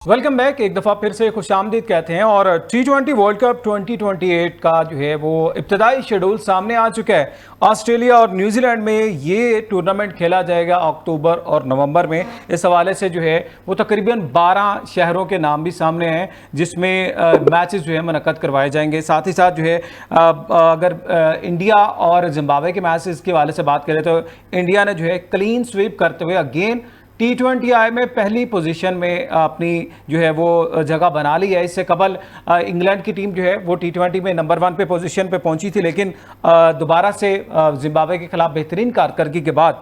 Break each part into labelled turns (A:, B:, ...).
A: Welcome back. एक दफ़ा फिर से खुशामदीद कहते हैं। और T20 वर्ल्ड कप 2028 का जो है वो इब्तदाई शेड्यूल सामने आ चुका है। ऑस्ट्रेलिया और न्यूजीलैंड में ये टूर्नामेंट खेला जाएगा अक्टूबर और नवंबर में। इस हवाले से जो है वो तकरीबन 12 शहरों के नाम भी सामने हैं जिसमें मैचेस जो है मुनक्कद करवाए जाएंगे। साथ ही साथ जो है अगर इंडिया और जिम्बाब्वे के मैचेस के हवाले से बात करें तो इंडिया ने जो है क्लीन स्वीप करते हुए अगेन T20I में पहली पोजीशन में अपनी जो है वो जगह बना ली है। इससे कबल इंग्लैंड की टीम जो है वो T20 में नंबर 1 पे पोजीशन पे पहुंची थी, लेकिन दोबारा से जिम्बाब्वे के खिलाफ बेहतरीन कारकर्दगी के बाद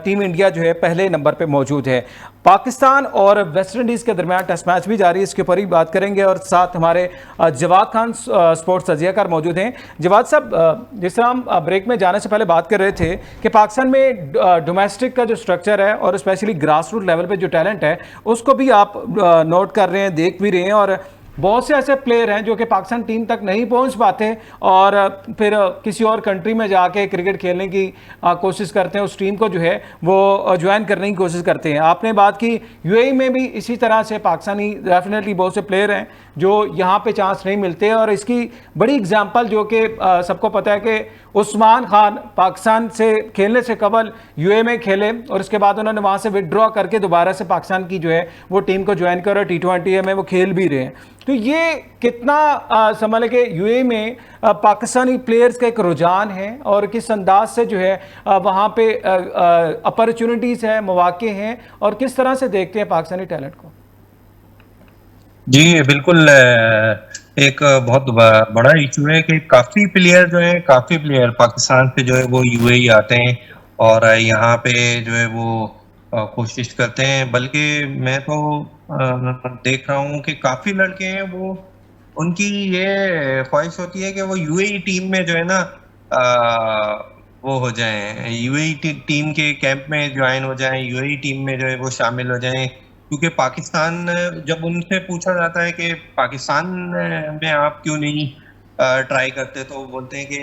A: टीम इंडिया जो है पहले नंबर पे मौजूद है। पाकिस्तान और वेस्ट इंडीज़ के दरमियान टेस्ट मैच भी जारी है, इसके ऊपर ही बात करेंगे। और साथ हमारे जवाद खान स्पोर्ट्स तजियाकार मौजूद हैं। जवाद साहब, जिस तरह हम ब्रेक में जाने से पहले बात कर रहे थे कि पाकिस्तान में डोमेस्टिक का जो स्ट्रक्चर है और स्पेशली ग्रास रूट लेवल पे जो टैलेंट है उसको भी आप नोट कर रहे हैं, देख भी रहे हैं। और बहुत से ऐसे प्लेयर हैं जो कि पाकिस्तान टीम तक नहीं पहुंच पाते और फिर किसी और कंट्री में जाके क्रिकेट खेलने की कोशिश करते हैं, उस टीम को जो है वो ज्वाइन करने की कोशिश करते हैं। आपने बात की यूएई में भी इसी तरह से पाकिस्तानी डेफिनेटली बहुत से प्लेयर हैं जो यहाँ पे चांस नहीं मिलते। और इसकी बड़ी एग्जांपल जो कि सबको पता है कि उस्मान खान पाकिस्तान से खेलने से कबल यूएई में खेले और उसके बाद उन्होंने वहाँ से विड्रॉ करके दोबारा से पाकिस्तान की जो है वो टीम को ज्वाइन कर और T20 में वो खेल भी रहे हैं। तो ये कितना समझ लें कि यूएई में पाकिस्तानी प्लेयर्स का एक रुझान है और किस अंदाज से जो है वहाँ पे अपॉर्चुनिटीज़ है, मौके हैं, और किस तरह से देखते हैं पाकिस्तानी टैलेंट को?
B: जी बिल्कुल। एक बहुत बड़ा इशू है कि काफी प्लेयर पाकिस्तान से जो है वो यूएई आते हैं और यहाँ पे जो है वो कोशिश करते हैं। बल्कि मैं तो देख रहा हूँ कि काफी लड़के हैं, वो उनकी ये ख्वाहिश होती है कि वो यूएई टीम में जो है ना वो हो जाएं, यूएई टीम के कैंप में ज्वाइन हो जाएं, यूएई टीम में जो है वो शामिल हो जाएं। क्योंकि पाकिस्तान, जब उनसे पूछा जाता है कि पाकिस्तान में आप क्यों नहीं ट्राई करते, तो वो बोलते हैं कि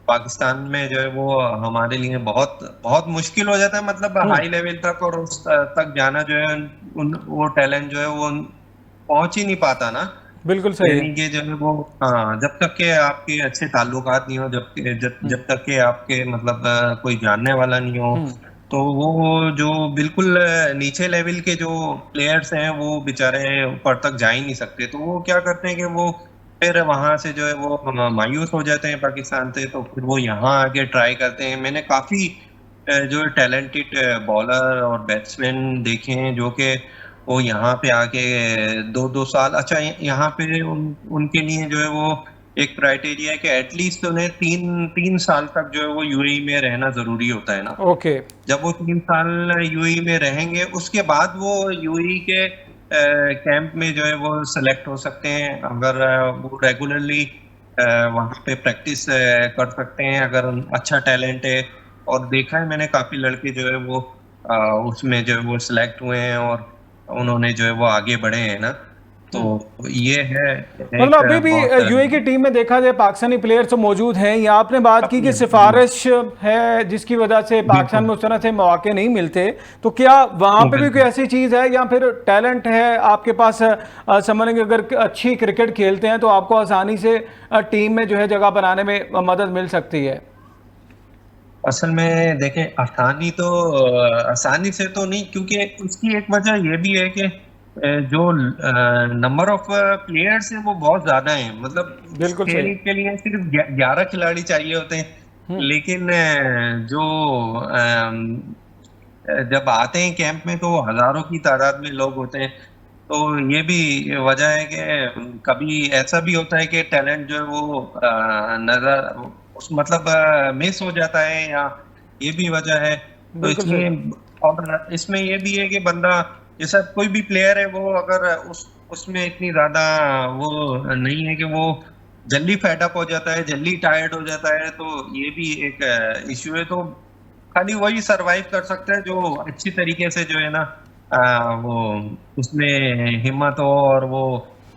B: पाकिस्तान में जो है वो हमारे लिए बहुत बहुत मुश्किल हो जाता है। मतलब हाई लेवल तक और उस तक जाना जो है वो टैलेंट जो है वो पहुंच ही नहीं पाता ना।
A: बिल्कुल सही है।
B: यानी कि जो है वो, हाँ, जब तक के आपके अच्छे ताल्लुकात नहीं हो, जब तक के आपके मतलब कोई जानने वाला नहीं हो, तो वो जो बिल्कुल नीचे लेवल के जो प्लेयर्स हैं वो बेचारे ऊपर तक जा ही नहीं सकते। तो वो क्या करते हैं कि वो फिर वहां से जो है वो मायूस हो जाते हैं पाकिस्तान से, तो फिर वो यहाँ आके ट्राई करते हैं। मैंने काफी जो टैलेंटेड बॉलर और बैट्समैन देखे हैं जो कि वो यहाँ पे आके 2-2 साल, अच्छा यहाँ पे उनके लिए जो है वो एक क्राइटेरिया है कि एटलीस्ट उन्हें 3 साल तक जो है वो यूएई में रहना जरूरी होता है ना।
A: ओके।
B: जब वो 3 साल यूएई में रहेंगे उसके बाद वो यूएई के कैंप में जो है वो सिलेक्ट हो सकते हैं, अगर वो रेगुलरली वहाँ पे प्रैक्टिस कर सकते हैं, अगर अच्छा टैलेंट है। और देखा है मैंने काफी लड़के जो है वो उसमें जो है वो सिलेक्ट हुए हैं और उन्होंने जो है वो आगे बढ़े हैं ना। तो ये है
A: मतलब
B: एक
A: अभी भी
B: बहुत
A: यूएई की टीम में देखा जाए पाकिस्तानी प्लेयर्स तो मौजूद हैं। या आपने बात की कि सिफारिश है जिसकी वजह से पाकिस्तान में उस तरह से मौके नहीं मिलते, तो क्या वहां पे भी कोई ऐसी चीज है या फिर टैलेंट है आपके पास? समझ लेंगे अगर अच्छी क्रिकेट खेलते हैं तो आपको आसानी से टीम में जो है जगह बनाने में मदद मिल सकती है।
B: असल में देखें, आसानी से तो नहीं, क्योंकि उसकी एक वजह ये भी है कि जो नंबर ऑफ प्लेयर्स हैं वो बहुत ज्यादा हैं। मतलब
A: बिल्कुल सही।
B: खेल के लिए सिर्फ 11 खिलाड़ी चाहिए होते हैं, लेकिन जो जब आते हैं कैंप में तो हजारों की तादाद में लोग होते हैं। तो ये भी वजह है कि कभी ऐसा भी होता है कि टैलेंट जो है वो नजर उस मतलब मिस हो जाता है, या ये भी वजह है। तो
A: बिल्कुल सही।
B: इसलिए, और इसमें ये भी है कि बंदा, जैसा कोई भी प्लेयर है, वो अगर उसमें इतनी ज्यादा वो नहीं है कि वो जल्दी फेडअप हो जाता है, जल्दी टायर्ड हो जाता है, तो ये भी एक इश्यू है। तो खाली वही सरवाइव कर सकता है जो अच्छी तरीके से जो है ना वो उसमें हिम्मत हो और वो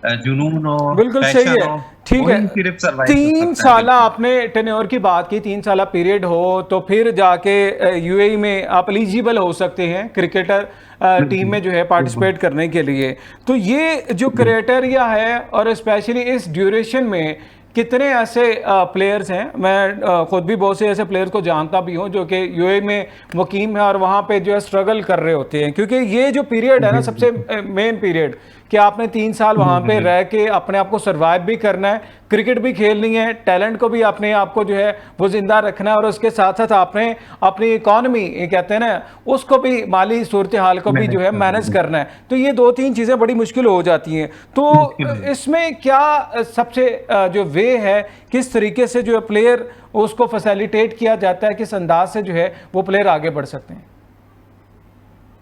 B: जुनून हो,
A: बिल्कुल सही
B: पैशन
A: है।
B: हो,
A: ठीक है,
B: वही सिर्फ सर्वाइव कर
A: 3
B: सकता है।
A: साल
B: बिल्कुल।
A: आपने टेन्योर की बात की, 3 साल पीरियड हो तो फिर जाके यूएई में आप एलिजिबल हो सकते हैं क्रिकेटर टीम
B: बिल्कुल।
A: में जो है
B: बिल्कुल।
A: पार्टिसिपेट करने के लिए। तो ये जो
B: बिल्कुल।
A: क्राइटेरिया है और स्पेशली इस ड्यूरेशन में कितने ऐसे प्लेयर्स हैं, मैं खुद भी बहुत से ऐसे प्लेयर्स को जानता भी हूं जो कि यूएई में मुकीम है और वहां पे जो है स्ट्रगल कर रहे होते हैं, क्योंकि ये जो पीरियड है ना सबसे
B: बिल्कुल।
A: मेन पीरियड कि आपने 3 साल वहां पे
B: बिल्कुल।
A: रह के अपने आप को सर्वाइव भी करना है, क्रिकेट भी खेलनी है, टैलेंट को भी अपने आप को जो है वो जिंदा रखना है, और उसके साथ साथ आपने अपनी इकोनॉमी कहते हैं ना उसको भी, माली सूरत हाल को भी जो
B: मैनेज
A: है
B: करना
A: मैनेज
B: बिल्कुल
A: करना है। तो ये 2-3 चीजें बड़ी मुश्किल हो जाती हैं। तो
B: मुश्किल है।
A: इसमें क्या सबसे जो वे है, किस तरीके से जो प्लेयर उसको फैसिलिटेट किया जाता है, किस अंदाज से जो है वो प्लेयर आगे बढ़ सकते हैं?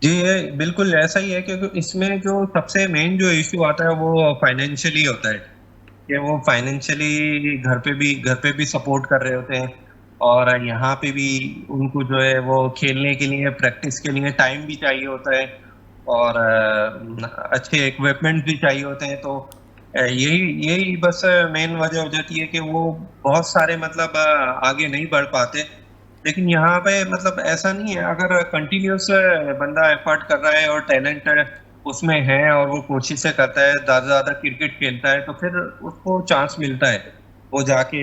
B: जी, ये बिल्कुल ऐसा ही है, क्योंकि इसमें जो सबसे मेन जो इश्यू आता है वो फाइनेंशियली होता है, कि वो फाइनेंशियली घर पे भी सपोर्ट कर रहे होते हैं, और यहाँ पे भी उनको जो है वो खेलने के लिए, प्रैक्टिस के लिए टाइम भी चाहिए होता है, और अच्छे इक्विपमेंट भी चाहिए होते हैं। तो यही यही बस मेन वजह हो जाती है कि वो बहुत सारे मतलब आगे नहीं बढ़ पाते। लेकिन यहाँ पे मतलब ऐसा नहीं है, अगर कंटिन्यूअस बंदा एफर्ट कर रहा है और टैलेंट उसमें है और वो कोशिशें करता है, ज़्यादा से ज़्यादा क्रिकेट खेलता है, तो फिर उसको चांस मिलता है। वो जाके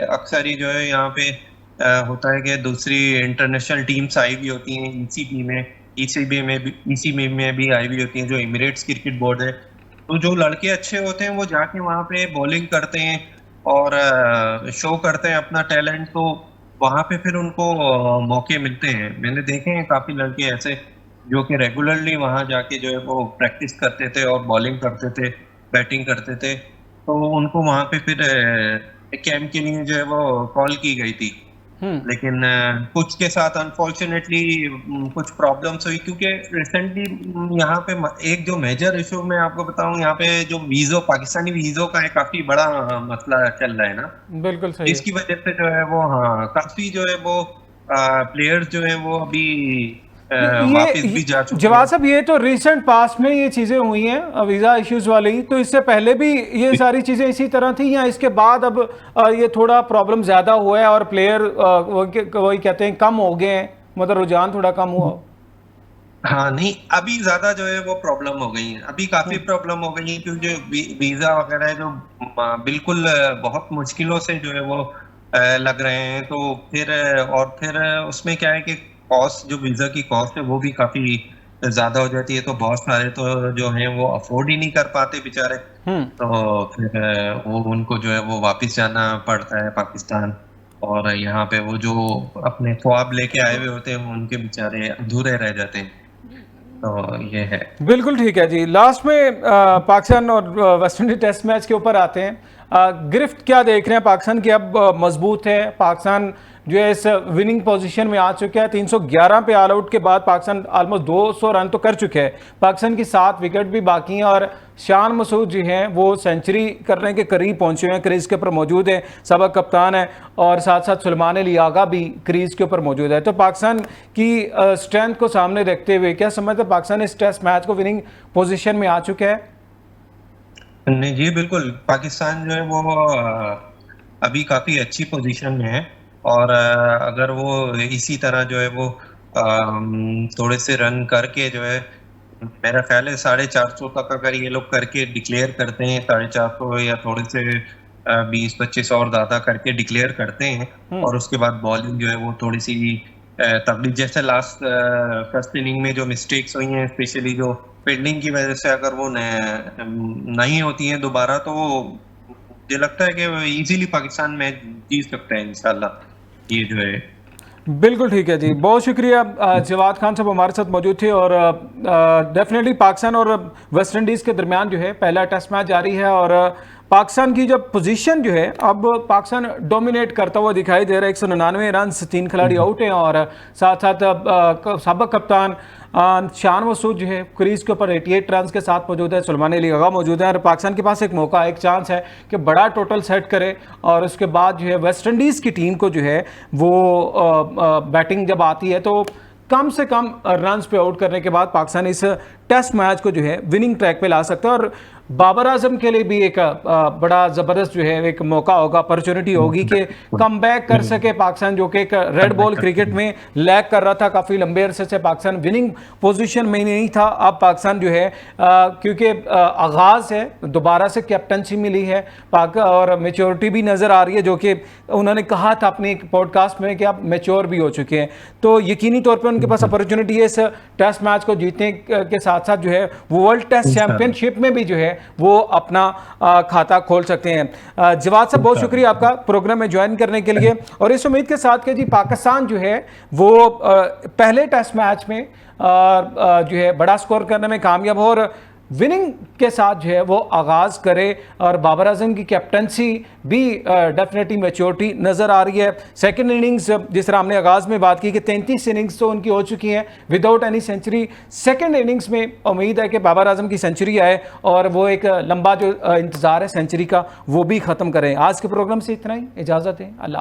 B: अक्सर ही जो है यहाँ पे होता है कि दूसरी इंटरनेशनल टीम्स आई हुई होती हैं, ईसीबी में भी आई हुई होती हैं, जो एमिरेट्स क्रिकेट बोर्ड है। तो जो लड़के अच्छे होते हैं वो जाके वहाँ पे बॉलिंग करते हैं और शो करते हैं अपना टैलेंट, तो वहाँ पे फिर उनको मौके मिलते हैं। मैंने देखे हैं काफ़ी लड़के ऐसे जो कि रेगुलरली वहाँ जाके जो है वो प्रैक्टिस करते थे और बॉलिंग करते थे, बैटिंग करते थे। तो उनको वहाँ पे फिर कैंप के लिए जो है वो कॉल की गई थी।
A: हम्म।
B: लेकिन कुछ के साथ अनफॉर्चुनेटली कुछ प्रॉब्लम्स हुई, क्योंकि रिसेंटली यहाँ पे एक जो मेजर इशू मैं आपको बताऊं, यहाँ पे जो वीज़ो, पाकिस्तानी वीज़ो का एक काफी बड़ा मसला चल रहा है ना,
A: बिल्कुल सही है।
B: इसकी वजह से जो है वो, हाँ, काफी जो है वो प्लेयर्स जो है वो अभी वापस भी जा चुके
A: जवाब
B: हैं।
A: साहब, ये तो रिसेंट पास्ट में ये चीजें हुई हैं वीजा इश्यूज वाली, तो इससे पहले भी ये सारी चीजें इसी तरह थी, या इसके बाद अब ये थोड़ा प्रॉब्लम ज्यादा हुआ है और प्लेयर वही कहते हैं कम हो गए हैं, मतलब रुझान थोड़ा कम हुआ?
B: हाँ, नहीं, अभी ज्यादा जो है वो प्रॉब्लम हो गई है, अभी काफी
A: हम्म।
B: प्रॉब्लम हो गई है, क्योंकि जो वीजा वगैरह है जो बिल्कुल बहुत मुश्किलों से जो है वो लग रहे हैं। तो फिर और फिर उसमें क्या है कि कॉस्ट, जो वीजा की कॉस्ट है वो भी काफी ज्यादा हो जाती है, तो बहुत सारे तो जो है वो अफोर्ड ही नहीं कर पाते बेचारे।
A: हम्म।
B: तो फिर वो उनको जो है वो वापस जाना पड़ता है पाकिस्तान, और यहाँ पे वो जो अपने ख्वाब लेके आए हुए होते हैं उनके बेचारे अधूरे रह जाते हैं। तो ये है।
A: बिल्कुल ठीक है जी। लास्ट में पाकिस्तान और वेस्ट इंडीज टेस्ट मैच के ऊपर आते हैं। गिरफ्त क्या देख रहे हैं पाकिस्तान की? अब मजबूत है पाकिस्तान, जो है इस विनिंग पोजीशन में आ चुका है। 311 पे ऑल आउट के बाद पाकिस्तान ऑलमोस्ट 200 रन तो कर चुके हैं। पाकिस्तान की 7 विकेट भी बाकी हैं और शान मसूद जी हैं वो सेंचुरी करने के करीब पहुंचे हुए हैं, क्रीज के ऊपर मौजूद हैं, सबक कप्तान है, और साथ साथ सुलेमान अली आगा भी क्रीज के ऊपर मौजूद है। तो पाकिस्तान की स्ट्रेंथ को सामने रखते हुए क्या समझते हैं, पाकिस्तान इस टेस्ट मैच को विनिंग पोजीशन में आ चुका है?
B: नहीं जी, बिल्कुल, पाकिस्तान जो है वो अभी काफी अच्छी पोजीशन में है, और अगर वो इसी तरह जो है वो थोड़े से रन करके जो है, मेरा ख्याल है 450 तक अगर ये लोग करके डिक्लेयर करते हैं, 450 या थोड़े से 20-25 और ज्यादा करके डिक्लेयर करते हैं,
A: हम्म।
B: और उसके बाद बॉलिंग जो है वो थोड़ी सी तगड़ी, जैसे लास्ट फर्स्ट इनिंग में जो मिस्टेक्स हुई हैं, स्पेशली जो फील्डिंग की वजह से, अगर वो नहीं होती हैं दोबारा, तो मुझे लगता है कि इजीली पाकिस्तान मैच जीत सकता है इंशाल्लाह, ये जो है।
A: बिल्कुल ठीक है जी, बहुत शुक्रिया। जवाद खान साहब हमारे साथ मौजूद थे, और डेफिनेटली पाकिस्तान और वेस्ट इंडीज़ के दरमियान जो है पहला टेस्ट मैच जारी है, और पाकिस्तान की जो पोजीशन जो है अब पाकिस्तान डोमिनेट करता हुआ दिखाई दे रहा है। 199 रन, 3 खिलाड़ी आउट हैं, और साथ साथ सबक कप्तान शान मसूद जो है क्रीज के ऊपर 88 रन के साथ मौजूद है, सुलेमान अली आगा मौजूद है, और पाकिस्तान के पास एक मौका, एक चांस है कि बड़ा टोटल सेट करे, और उसके बाद जो है वेस्ट इंडीज़ की टीम को जो है वो बैटिंग जब आती है तो कम से कम रन्स पे आउट करने के बाद पाकिस्तान इस टेस्ट मैच को जो है विनिंग ट्रैक पे ला सकता है। और बाबर आजम के लिए भी एक बड़ा ज़बरदस्त जो है एक मौका होगा, अपॉर्चुनिटी होगी कि कम बैक कर सके पाकिस्तान, जो कि एक रेड बॉल क्रिकेट में लैग कर रहा था काफ़ी लंबे अरसे से। पाकिस्तान विनिंग पोजीशन में नहीं था। अब पाकिस्तान जो है क्योंकि आगाज़ है, दोबारा से कैप्टनसी मिली है पाक और मेच्योरिटी भी नज़र आ रही है, जो कि उन्होंने कहा था अपने एक पॉडकास्ट में कि आप मेच्योर भी हो चुके हैं। तो यकीनी तौर पर उनके पास अपॉर्चुनिटी है इस टेस्ट मैच को जीतने के साथ साथ जो है वो वर्ल्ड टेस्ट चैंपियनशिप में भी जो है वो अपना खाता खोल सकते हैं। जवाद साहब, बहुत शुक्रिया आपका प्रोग्राम में ज्वाइन करने के लिए, और इस उम्मीद के साथ कि जी पाकिस्तान जो है वो पहले टेस्ट मैच में जो है बड़ा स्कोर करने में कामयाब हो और विनिंग के साथ जो है वो आगाज़ करे। और बाबर आजम की कैप्टनसी भी डेफिनेटली मैच्योरिटी नज़र आ रही है। सेकंड इनिंग्स जिस तरह हमने आगाज़ में बात की कि 33 इनिंग्स तो उनकी हो चुकी हैं without any century. Second innings में उम्मीद है कि बाबर आजम की सेंचुरी आए और वो एक लंबा जो इंतज़ार है सेंचुरी का वो भी ख़त्म करें। आज के प्रोग्राम से इतना ही, इजाज़त है, अल्लाह।